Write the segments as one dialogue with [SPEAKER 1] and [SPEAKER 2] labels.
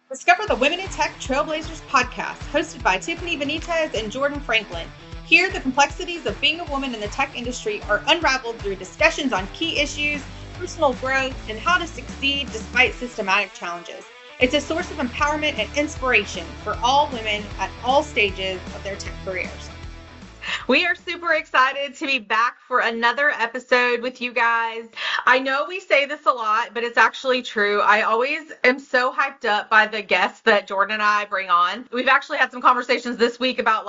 [SPEAKER 1] Discover the Women in Tech Trailblazers podcast, hosted by Tiffany Benitez and Jordan Franklin. Here, the complexities of being a woman in the tech industry are unraveled through discussions on key issues, personal growth, and how to succeed despite systematic challenges. It's a source of empowerment and inspiration for all women at all stages of their tech careers. We are super excited to be back for another episode with you guys. I know we say this a lot, but it's actually true. I always am so hyped up by the guests that Jordan and I bring on. We've actually had some conversations this week about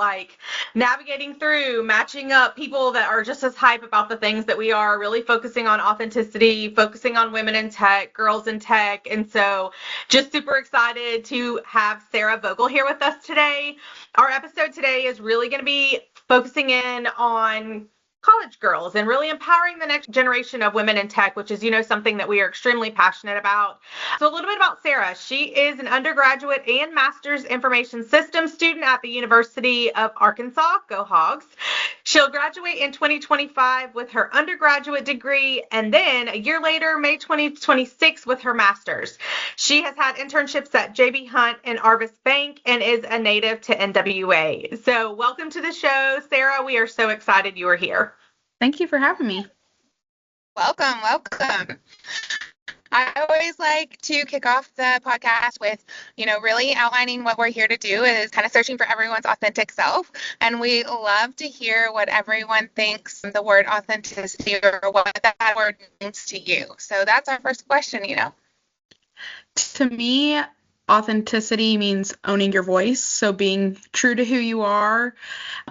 [SPEAKER 1] navigating through, matching up people that are just as hype about the things that we are, really focusing on authenticity, focusing on women in tech, girls in tech. And so just super excited to have Sarah Vogel here with us today. Our episode today is really going to be focusing in on college girls and really empowering the next generation of women in tech, which is, something that we are extremely passionate about. So a little bit about Sarah. She is an undergraduate and master's information systems student at the University of Arkansas. Go Hogs. She'll graduate in 2025 with her undergraduate degree, and then a year later, May 2026, with her master's. She has had internships at JB Hunt and Arvis Bank and is a native to NWA. So welcome to the show, Sarah. We are so excited you are here.
[SPEAKER 2] Thank you for having me.
[SPEAKER 3] Welcome. I always like to kick off the podcast with, really outlining what we're here to do is kind of searching for everyone's authentic self. And we love to hear what everyone thinks the word authenticity or what that word means to you. So that's our first question,
[SPEAKER 2] To me, authenticity means owning your voice, so being true to who you are.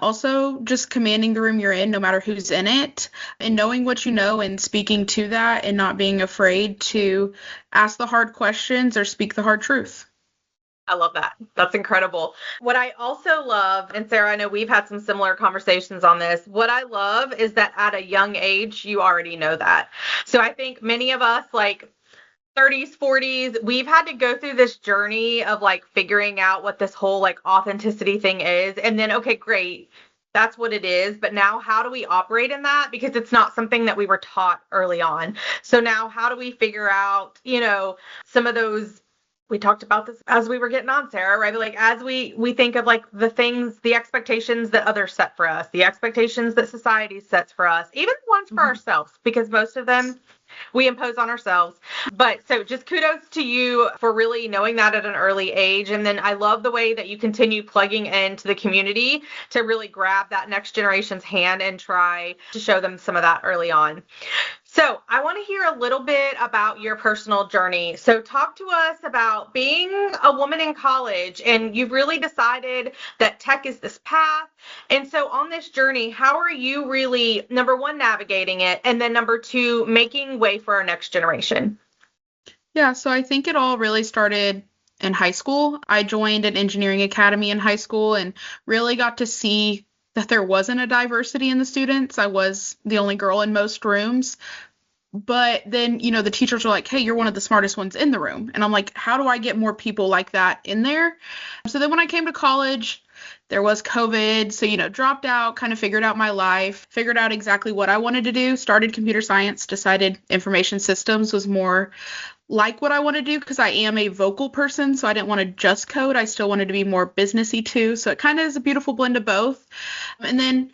[SPEAKER 2] Also, just commanding the room you're in, no matter who's in it, and knowing what you know and speaking to that and not being afraid to ask the hard questions or speak the hard truth.
[SPEAKER 1] I love that. That's incredible. What I also love, and Sarah, I know we've had some similar conversations on this. What I love is that at a young age, you already know that. So I think many of us, 30s, 40s, we've had to go through this journey of figuring out what this whole authenticity thing is. And then, okay, great. That's what it is. But now how do we operate in that? Because it's not something that we were taught early on. So now how do we figure out, some of those, we talked about this as we were getting on, Sarah, right? But as we think of the things, the expectations that others set for us, the expectations that society sets for us, even the ones for ourselves, because most of them we impose on ourselves. But so just kudos to you for really knowing that at an early age. And then I love the way that you continue plugging into the community to really grab that next generation's hand and try to show them some of that early on. So I want to hear a little bit about your personal journey. So talk to us about being a woman in college, and you've really decided that tech is this path. And so on this journey, how are you really, number one, navigating it, and then number two, making way for our next generation?
[SPEAKER 2] Yeah, so I think it all really started in high school. I joined an engineering academy in high school and really got to see that there wasn't a diversity in the students. I was the only girl in most rooms. But then, the teachers were like, hey, you're one of the smartest ones in the room. And I'm like, how do I get more people like that in there? So then when I came to college, there was COVID. So, dropped out, kind of figured out my life, figured out exactly what I wanted to do, started computer science, decided information systems was more like what I want to do because I am a vocal person. So I didn't want to just code. I still wanted to be more businessy too. So it kind of is a beautiful blend of both. And then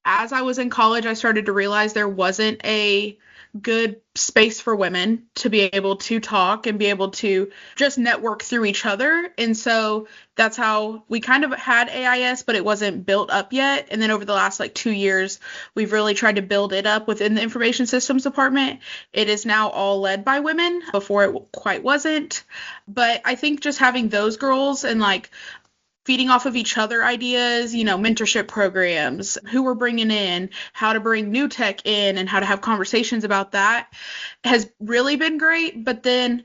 [SPEAKER 2] as I was in college, I started to realize there wasn't a good space for women to be able to talk and be able to just network through each other. And so that's how we kind of had AIS, but it wasn't built up yet. And then over the last 2 years, we've really tried to build it up within the information systems department. It is now all led by women. Before it quite wasn't. But I think just having those girls and feeding off of each other ideas, mentorship programs, who we're bringing in, how to bring new tech in and how to have conversations about that has really been great. But then,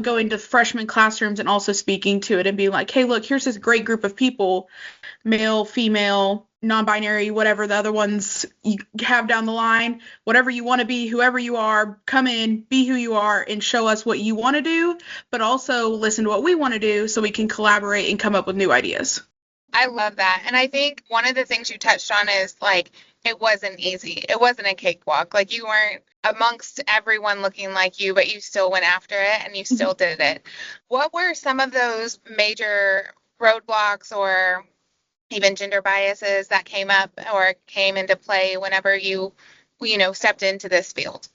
[SPEAKER 2] going to freshman classrooms and also speaking to it and being like, hey, look, here's this great group of people, male, female, non-binary, whatever the other ones you have down the line, whatever you want to be, whoever you are, come in, be who you are, and show us what you want to do, but also listen to what we want to do so we can collaborate and come up with new ideas.
[SPEAKER 3] I love that. And I think one of the things you touched on is it wasn't easy. It wasn't a cakewalk. Like, you weren't amongst everyone looking like you, but you still went after it and you still did it. What were some of those major roadblocks or even gender biases that came up or came into play whenever you stepped into this field?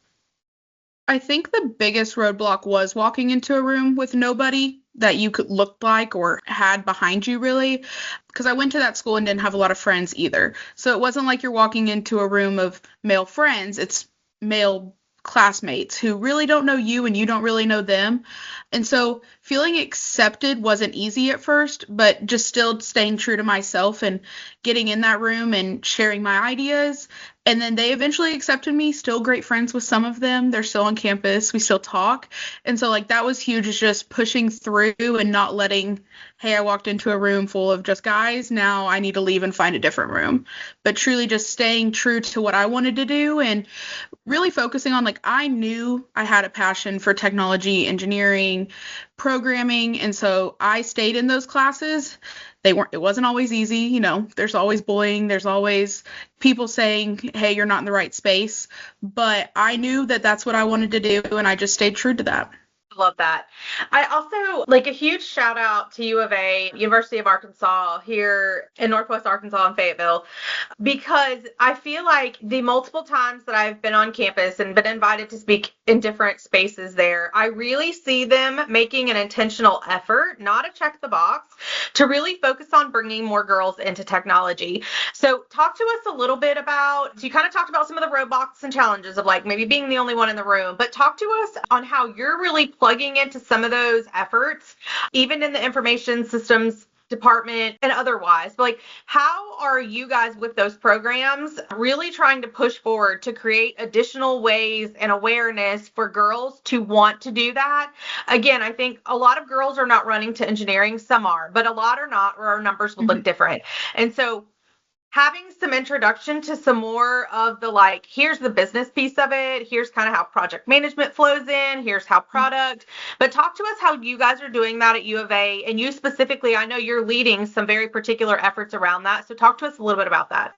[SPEAKER 2] I think the biggest roadblock was walking into a room with nobody that you could look like or had behind you, really, because I went to that school and didn't have a lot of friends either. So it wasn't like you're walking into a room of male friends. It's male classmates who really don't know you and you don't really know them. And so feeling accepted wasn't easy at first, but just still staying true to myself and getting in that room and sharing my ideas. And then they eventually accepted me, still great friends with some of them. They're still on campus. We still talk. And so like that was huge, is just pushing through and not letting, hey, I walked into a room full of just guys. Now I need to leave and find a different room. But truly just staying true to what I wanted to do and really focusing on, like, I knew I had a passion for technology, engineering, programming. And so I stayed in those classes. It wasn't always easy. There's always bullying. There's always people saying, hey, you're not in the right space. But I knew that that's what I wanted to do. And I just stayed true to that.
[SPEAKER 1] Love that. I also a huge shout out to U of A, University of Arkansas here in Northwest Arkansas in Fayetteville, because I feel like the multiple times that I've been on campus and been invited to speak in different spaces there, I really see them making an intentional effort, not a check the box, to really focus on bringing more girls into technology. So talk to us a little bit about, you kind of talked about some of the roadblocks and challenges of like maybe being the only one in the room, but talk to us on how you're really plugging into some of those efforts, even in the information systems department and otherwise. But like, how are you guys with those programs really trying to push forward to create additional ways and awareness for girls to want to do that? Again, I think a lot of girls are not running to engineering. Some are, but a lot are not, or our numbers will look different. And so having some introduction to some more of the, like, here's the business piece of it. Here's kind of how project management flows in. Here's how product. But talk to us how you guys are doing that at U of A. And you specifically, I know you're leading some very particular efforts around that. So talk to us a little bit about that.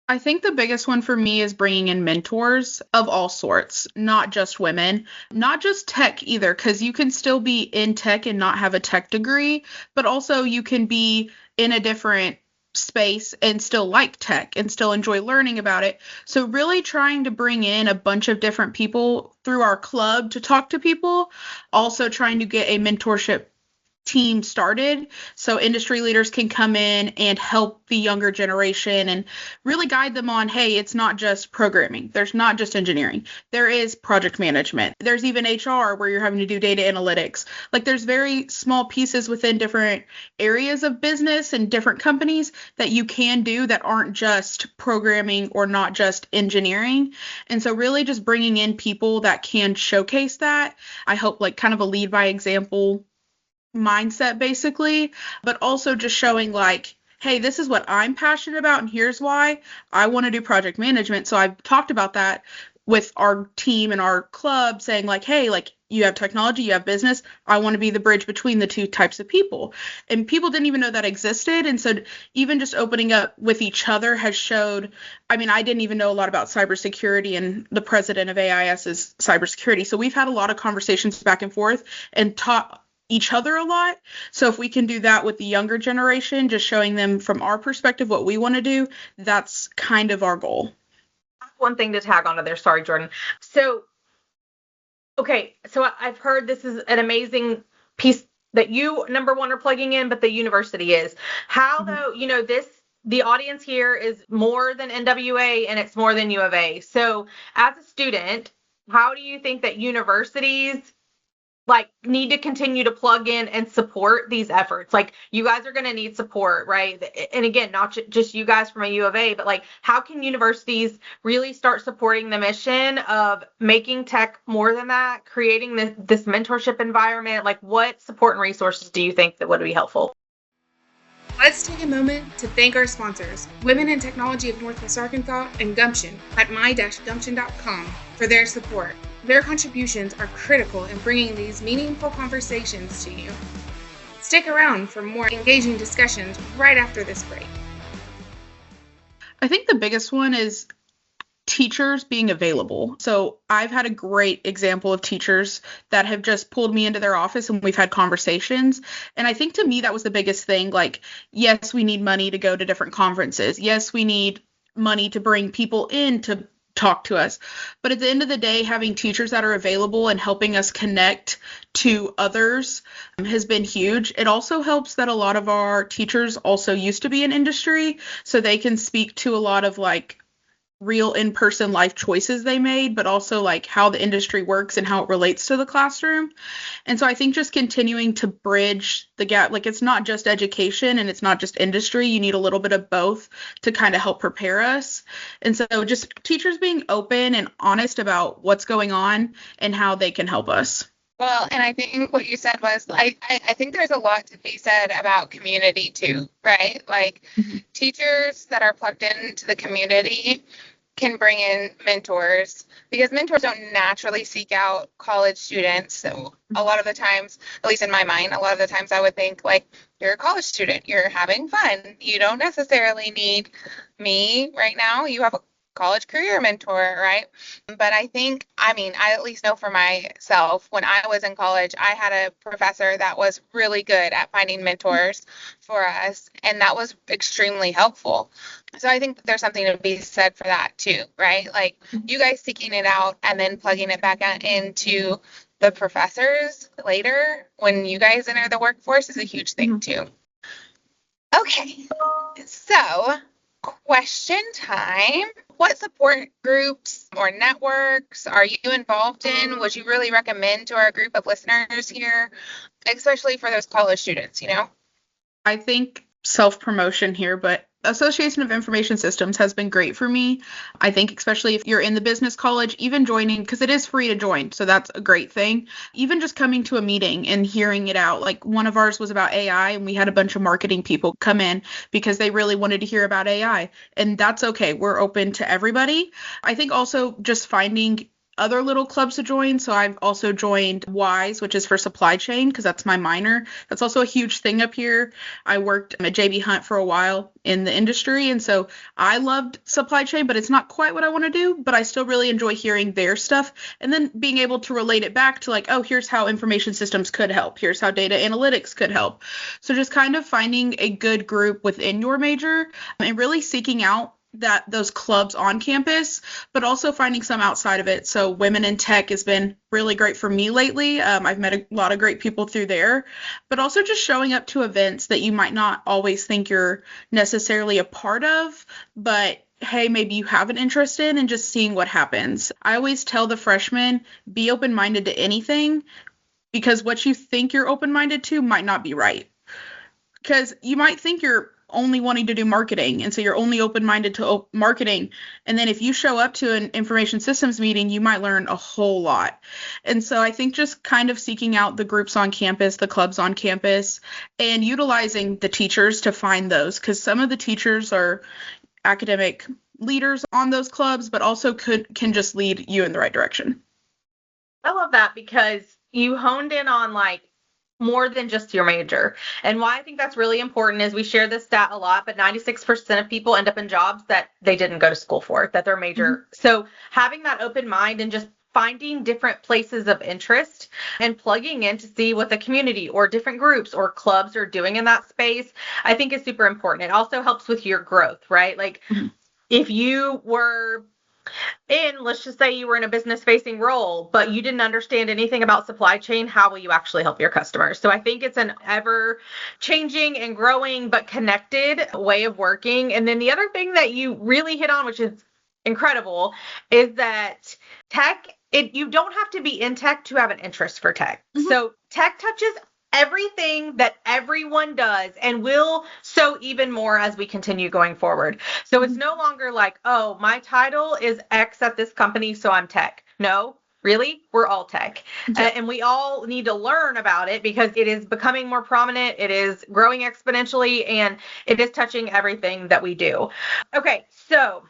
[SPEAKER 2] I think the biggest one for me is bringing in mentors of all sorts, not just women, not just tech either, because you can still be in tech and not have a tech degree, but also you can be in a different space and still like tech and still enjoy learning about it. So really trying to bring in a bunch of different people through our club to talk to people, also trying to get a mentorship team started so industry leaders can come in and help the younger generation and really guide them on, hey, it's not just programming. There's not just engineering. There is project management. There's even HR where you're having to do data analytics. Like, there's very small pieces within different areas of business and different companies that you can do that aren't just programming or not just engineering. And so really just bringing in people that can showcase that. I hope, like, kind of a lead by example mindset basically, but also just showing like, hey, this is what I'm passionate about and here's why I want to do project management. So I've talked about that with our team and our club, saying like, hey, like, you have technology, you have business. I want to be the bridge between the two types of people. And people didn't even know that existed. And so even just opening up with each other has showed, I mean, I didn't even know a lot about cybersecurity, and the president of AIS is cybersecurity. So we've had a lot of conversations back and forth and taught each other a lot. So if we can do that with the younger generation, just showing them from our perspective what we want to do, that's kind of our goal.
[SPEAKER 1] One thing to tag onto there. Sorry, Jordan. So, okay. So I've heard this is an amazing piece that you, number one, are plugging in, but the university is. How though, the audience here is more than NWA and it's more than U of A. So as a student, how do you think that universities need to continue to plug in and support these efforts? Like, you guys are going to need support, right? And again, not just you guys from a U of A, but how can universities really start supporting the mission of making tech more than that, creating this mentorship environment? Like, what support and resources do you think that would be helpful?
[SPEAKER 4] Let's take a moment to thank our sponsors, Women in Technology of Northwest Arkansas and Gumption at my-gumption.com, for their support. Their contributions are critical in bringing these meaningful conversations to you. Stick around for more engaging discussions right after this break.
[SPEAKER 2] I think the biggest one is teachers being available. So I've had a great example of teachers that have just pulled me into their office and we've had conversations. And I think to me, that was the biggest thing. Like, yes, we need money to go to different conferences. Yes, we need money to bring people in to talk to us. But at the end of the day, having teachers that are available and helping us connect to others has been huge. It also helps that a lot of our teachers also used to be in industry, so they can speak to a lot of like real in-person life choices they made, but also like how the industry works and how it relates to the classroom. And so I think just continuing to bridge the gap, like it's not just education and it's not just industry. You need a little bit of both to kind of help prepare us. And so just teachers being open and honest about what's going on and how they can help us.
[SPEAKER 3] Well, and I think what you said was, I think there's a lot to be said about community too, right? Like teachers that are plugged into the community can bring in mentors, because mentors don't naturally seek out college students. So a lot of the times, at least in my mind, a lot of the times I would think like, you're a college student, you're having fun. You don't necessarily need me right now. You have a college career mentor, right? But I think, I at least know for myself, when I was in college, I had a professor that was really good at finding mentors for us, and that was extremely helpful. So I think there's something to be said for that too, right? Like you guys seeking it out and then plugging it back into the professors later when you guys enter the workforce is a huge thing too. Okay, so question time. What support groups or networks are you involved in? Would you really recommend to our group of listeners here, especially for those college students,
[SPEAKER 2] I think self-promotion here, but Association of Information Systems has been great for me. I think especially if you're in the business college, even joining, because it is free to join, so that's a great thing. Even just coming to a meeting and hearing it out. Like one of ours was about AI, and we had a bunch of marketing people come in because they really wanted to hear about AI. And that's okay. We're open to everybody. I think also just finding other little clubs to join. So I've also joined WISE, which is for supply chain, because that's my minor. That's also a huge thing up here. I worked at JB Hunt for a while in the industry, and so I loved supply chain, but it's not quite what I want to do, but I still really enjoy hearing their stuff and then being able to relate it back to like, oh, here's how information systems could help. Here's how data analytics could help. So just kind of finding a good group within your major and really seeking out those clubs on campus, but also finding some outside of it. So Women in Tech has been really great for me lately. I've met a lot of great people through there, but also just showing up to events that you might not always think you're necessarily a part of, but hey, maybe you have an interest in, and just seeing what happens. I always tell the freshmen, be open-minded to anything, because what you think you're open-minded to might not be right. Because you might think you're only wanting to do marketing, and so you're only open-minded to marketing, and then if you show up to an information systems meeting, you might learn a whole lot. And so I think just kind of seeking out the groups on campus, the clubs on campus, and utilizing the teachers to find those, because some of the teachers are academic leaders on those clubs, but also can just lead you in the right direction.
[SPEAKER 1] I love that, because you honed in on like more than just your major. And why I think that's really important is we share this stat a lot, but 96% of people end up in jobs that they didn't go to school for, that they're major. Mm-hmm. So having that open mind and just finding different places of interest and plugging in to see what the community or different groups or clubs are doing in that space, I think is super important. It also helps with your growth, right? Like if you were let's just say you were in a business facing role, but you didn't understand anything about supply chain, how will you actually help your customers? So I think it's an ever changing and growing, but connected way of working. And then the other thing that you really hit on, which is incredible, is that tech, you don't have to be in tech to have an interest for tech. Mm-hmm. So tech touches everything that everyone does, and will so even more as we continue going forward. So it's no longer like, oh, my title is X at this company, so I'm tech. No, really, we're all tech. Yeah. And we all need to learn about it, because it is becoming more prominent, it is growing exponentially, and it is touching everything that we do. Okay, so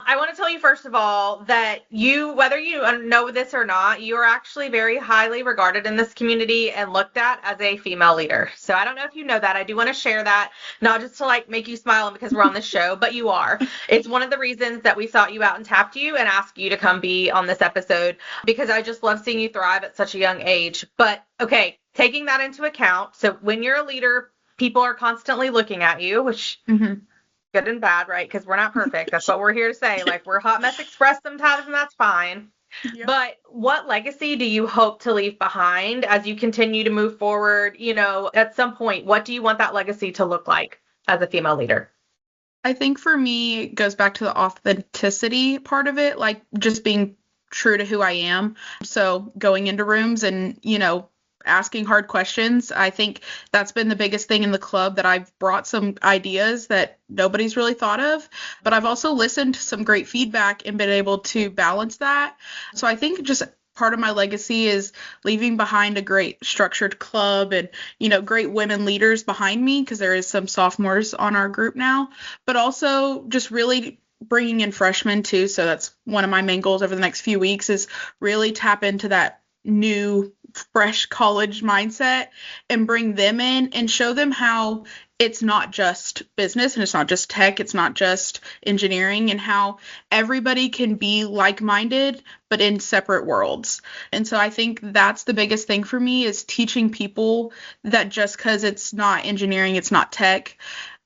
[SPEAKER 1] I want to tell you, first of all, that you, whether you know this or not, you are actually very highly regarded in this community and looked at as a female leader. So I don't know if you know that. I do want to share that, not just to like make you smile because we're on this show, but you are. It's one of the reasons that we sought you out and tapped you and asked you to come be on this episode, because I just love seeing you thrive at such a young age. But okay, taking that into account, so when you're a leader, people are constantly looking at you, which good and bad, right? Because we're not perfect. That's what we're here to say. Like, we're hot mess express sometimes, and that's fine. Yep. But what legacy do you hope to leave behind as you continue to move forward? You know, at some point, what do you want that legacy to look like as a female leader?
[SPEAKER 2] I think for me, it goes back to the authenticity part of it, like just being true to who I am. So going into rooms and, you know, asking hard questions. I think that's been the biggest thing in the club, that I've brought some ideas that nobody's really thought of, but I've also listened to some great feedback and been able to balance that. So I think just part of my legacy is leaving behind a great structured club and, you know, great women leaders behind me, because there is some sophomores on our group now, but also just really bringing in freshmen too. So that's one of my main goals over the next few weeks, is really tap into that new fresh college mindset and bring them in and show them how it's not just business and it's not just tech, it's not just engineering, and how everybody can be like-minded but in separate worlds. And so I think that's the biggest thing for me, is teaching people that just because it's not engineering, it's not tech,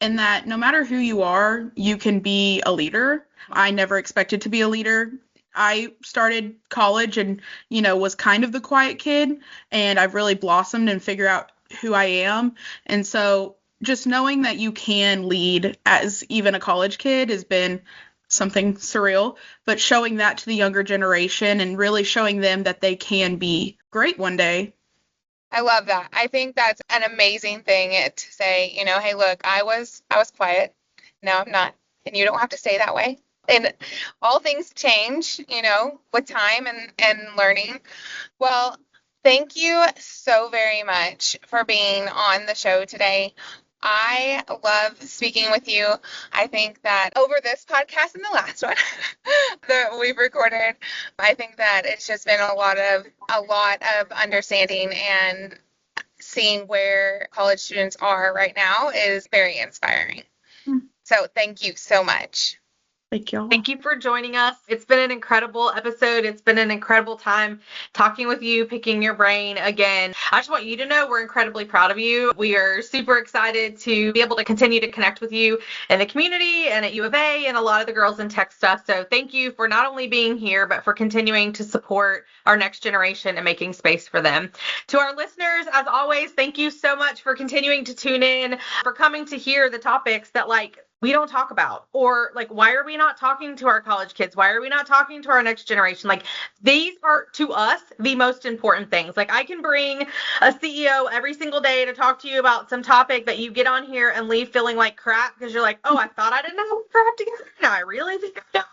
[SPEAKER 2] and that no matter who you are, you can be a leader. I never expected to be a leader. I started college and, you know, was kind of the quiet kid, and I've really blossomed and figured out who I am. And so just knowing that you can lead as even a college kid has been something surreal, but showing that to the younger generation and really showing them that they can be great one day.
[SPEAKER 3] I love that. I think that's an amazing thing to say, you know, hey, look, I was quiet. Now I'm not. And you don't have to stay that way. And all things change, you know, with time and learning. Well, thank you so very much for being on the show today. I love speaking with you. I think that over this podcast and the last one that we've recorded, I think that it's just been a lot of understanding, and seeing where college students are right now is very inspiring. So thank you so much.
[SPEAKER 2] Thank you.
[SPEAKER 1] Thank you for joining us. It's been an incredible episode. It's been an incredible time talking with you, picking your brain again. I just want you to know we're incredibly proud of you. We are super excited to be able to continue to connect with you in the community and at U of A and a lot of the girls in tech stuff. So thank you for not only being here, but for continuing to support our next generation and making space for them. To our listeners, as always, thank you so much for continuing to tune in, for coming to hear the topics that we don't talk about, or why are we not talking to our college kids? Why are we not talking to our next generation? These are, to us, the most important things. I can bring a CEO every single day to talk to you about some topic that you get on here and leave feeling like crap because you're like, oh, I thought I didn't have crap together. Now I really think I don't.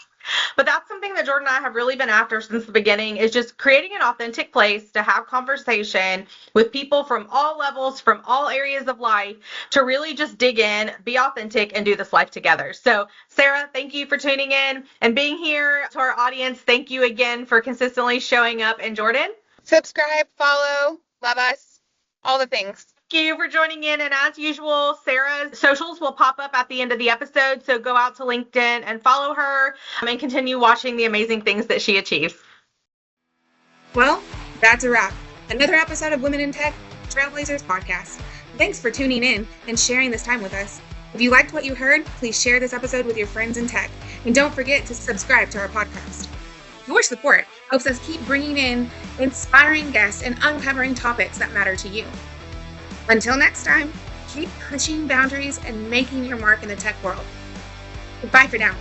[SPEAKER 1] But that's something that Jordan and I have really been after since the beginning, is just creating an authentic place to have conversation with people from all levels, from all areas of life, to really just dig in, be authentic, and do this life together. So, Sarah, thank you for tuning in and being here. To our audience, thank you again for consistently showing up. And Jordan?
[SPEAKER 3] Subscribe, follow, love us, all the things.
[SPEAKER 1] Thank you for joining in, and as usual, Sarah's socials will pop up at the end of the episode, so go out to LinkedIn and follow her and continue watching the amazing things that she achieves.
[SPEAKER 4] Well, that's a wrap. Another episode of Women in Tech, Trailblazers podcast. Thanks for tuning in and sharing this time with us. If you liked what you heard, please share this episode with your friends in tech, and don't forget to subscribe to our podcast. Your support helps us keep bringing in inspiring guests and uncovering topics that matter to you. Until next time, keep pushing boundaries and making your mark in the tech world. Goodbye for now.